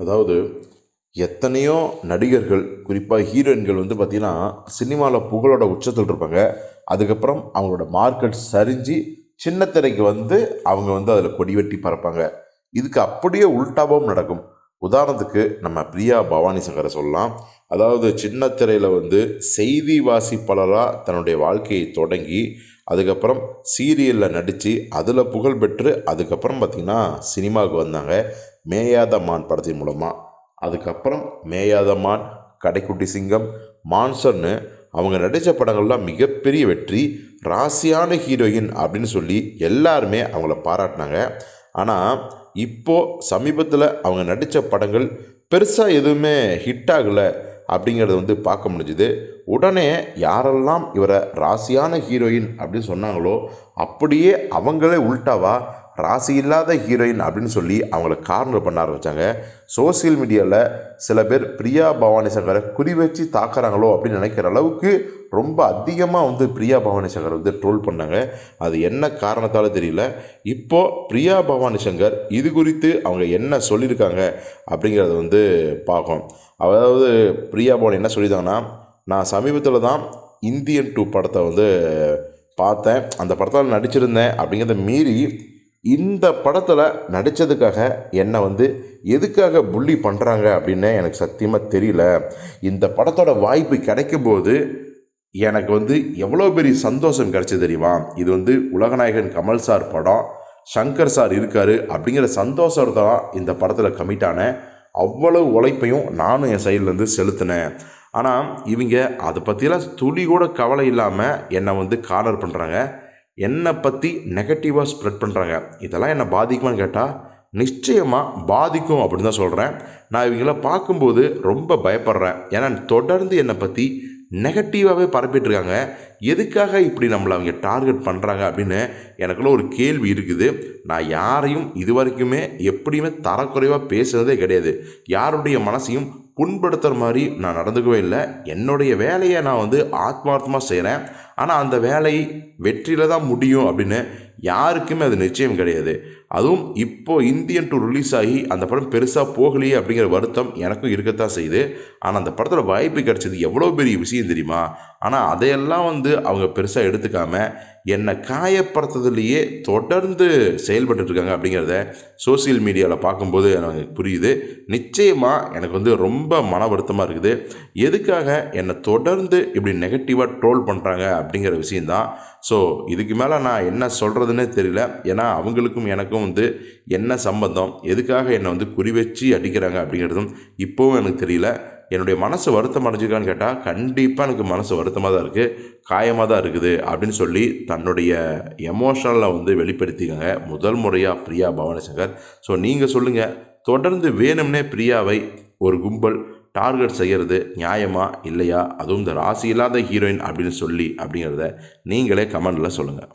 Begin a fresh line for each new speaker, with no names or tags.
அதாவது எத்தனையோ நடிகர்கள் குறிப்பாக ஹீரோயின்கள் வந்து பார்த்திங்கன்னா சினிமாவில் புகழோட உச்சத்தில் இருப்பாங்க. அதுக்கப்புறம் அவங்களோட மார்க்கெட் சரிஞ்சு சின்ன திரைக்கு வந்து அவங்க வந்து அதில் கொடி வெட்டி பறப்பாங்க. இதுக்கு அப்படியே உல்டாவும் நடக்கும். உதாரணத்துக்கு நம்ம பிரியா பவானி சங்கரை சொல்லலாம். அதாவது சின்ன திரையில் வந்து செய்தி வாசிப்பாளராக தன்னுடைய வாழ்க்கையை தொடங்கி அதுக்கப்புறம் சீரியலில் நடித்து அதில் புகழ் பெற்று அதுக்கப்புறம் பார்த்திங்கன்னா சினிமாவுக்கு வந்தாங்க மேயாத மான் படத்தின் மூலமாக. அதுக்கப்புறம் மேயாத மான், கடைக்குட்டி சிங்கம், மான்சன்னு அவங்க நடித்த படங்கள்லாம் மிகப்பெரிய வெற்றி. ராசியான ஹீரோயின் அப்படின்னு சொல்லி எல்லாருமே அவங்கள பாராட்டினாங்க. ஆனால் இப்போது சமீபத்தில் அவங்க நடித்த படங்கள் பெருசாக எதுவுமே ஹிட் ஆகலை அப்படிங்கிறத வந்து பார்க்க முடிஞ்சுது. உடனே யாரெல்லாம் இவரை ராசியான ஹீரோயின் அப்படின்னு சொன்னாங்களோ அப்படியே அவங்களே உல்டாவா ராசி இல்லாத ஹீரோயின் அப்படின்னு சொல்லி அவங்கள கார்னர் பண்ண ஆரம்பித்தாங்க. சோசியல் மீடியாவில் சில பேர் பிரியா பவானி சங்கரை குறி வச்சு தாக்குறாங்களோ அப்படின்னு நினைக்கிற அளவுக்கு ரொம்ப அதிகமாக வந்து பிரியா பவானி சங்கர் வந்து ட்ரோல் பண்ணாங்க. அது என்ன காரணத்தால் தெரியல. இப்போது பிரியா பவானி சங்கர் இது குறித்து அவங்க என்ன சொல்லியிருக்காங்க அப்படிங்கிறத வந்து பார்க்கணும். அதாவது பிரியா பவானி என்ன சொல்லியிருந்தாங்கன்னா, நான் சமீபத்தில் தான் இந்தியன் 2 படத்தை வந்து பார்த்தேன், அந்த படத்தில் நடிச்சிருந்தேன். அப்படிங்கிறத மீறி இந்த படத்தில் நடித்ததுக்காக என்னை வந்து எதுக்காக புள்ளி பண்ணுறாங்க அப்படின்னு எனக்கு சத்தியமாக தெரியல. இந்த படத்தோட வாய்ப்பு கிடைக்கும்போது எனக்கு வந்து எவ்வளோ பெரிய சந்தோஷம் கிடைச்சது தெரியுமா. இது வந்து உலகநாயகன் கமல் சார் படம், சங்கர் சார் இருக்கார் அப்படிங்கிற சந்தோஷம் தான் இந்த படத்தில் கமிட் ஆனேன். அவ்வளவு உழைப்பையும் நானும் என் சைட்லேருந்து செலுத்தினேன். ஆனால் இவங்க அதை பற்றிலாம் துளி கூட கவலை இல்லாமல் என்னை வந்து கார்னர் பண்ணுறாங்க, என்னை பற்றி நெகட்டிவாக ஸ்ப்ரெட் பண்ணுறாங்க. இதெல்லாம் என்னை பாதிக்குமான்னு கேட்டால் நிச்சயமாக பாதிக்கும் அப்படின்னு தான் சொல்கிறேன். நான் இவங்கள பார்க்கும்போது ரொம்ப பயப்படுறேன். ஏன்னா தொடர்ந்து என்னை பற்றி நெகட்டிவாகவே பரப்பிட்டுருக்காங்க. எதுக்காக இப்படி நம்மளை அவங்க டார்கெட் பண்ணுறாங்க அப்படின்னு எனக்குள்ள ஒரு கேள்வி இருக்குது. நான் யாரையும் இது வரைக்குமே எப்படியுமே தரக்குறைவாக பேசுகிறதே கிடையாது. யாருடைய மனசையும் புண்படுத்துகிற மாதிரி நான் நடந்துக்கவே இல்லை. என்னுடைய வேலையை நான் வந்து ஆத்மார்த்தமாக செய்கிறேன். ஆனால் அந்த வேலை வெற்றியில் தான் முடியும் அப்படின்னு யாருக்குமே அது நிச்சயம் கிடையாது. அதுவும் இப்போது இந்தியன் 2 ரிலீஸ் ஆகி அந்த படம் பெருசாக போகலையே அப்படிங்கிற வருத்தம் எனக்கும் இருக்கத்தான் செய்யுது. ஆனால் அந்த படத்தில் வாய்ப்பு கிடைச்சது எவ்வளோ பெரிய விஷயம் தெரியுமா. ஆனால் அதையெல்லாம் வந்து அவங்க பெருசாக எடுத்துக்காமல் என்னை காயப்படுத்துறதுலேயே தொடர்ந்து செயல்பட்டுருக்காங்க அப்படிங்கிறத சோசியல் மீடியாவில் பார்க்கும்போது எனக்கு புரியுது. நிச்சயமாக எனக்கு வந்து ரொம்ப மன வருத்தமாக இருக்குது. எதுக்காக என்னை தொடர்ந்து இப்படி நெகட்டிவாக ட்ரோல் பண்ணுறாங்க அப்படிங்கிற விஷயந்தான். ஸோ இதுக்கு மேலே நான் என்ன சொல்கிறதுனே தெரியல. ஏன்னா அவங்களுக்கும் எனக்கும் வந்து என்ன சம்பந்தம், எதுக்காக என்னை வந்து குறி வச்சு அடிக்கிறாங்க அப்படிங்கிறதும் இப்போவும் எனக்கு தெரியல. என்னுடைய மனசு வருத்தம் அடைஞ்சிருக்கான்னு கேட்டால் கண்டிப்பாக எனக்கு மனசு வருத்தமாக தான் இருக்குது, காயமாக தான் இருக்குது அப்படின்னு சொல்லி தன்னுடைய எமோஷனலை வந்து வெளிப்படுத்திக்கங்க முதல் முறையாக பிரியா பவானி சங்கர். ஸோ நீங்கள் சொல்லுங்கள், தொடர்ந்து வேணும்னே பிரியாவை ஒரு கும்பல் டார்கெட் செய்கிறது நியாயமா இல்லையா, அதுவும் இந்த ராசி இல்லாத ஹீரோயின் அப்படின்னு சொல்லி அப்படிங்கிறத நீங்களே கமெண்டில் சொல்லுங்கள்.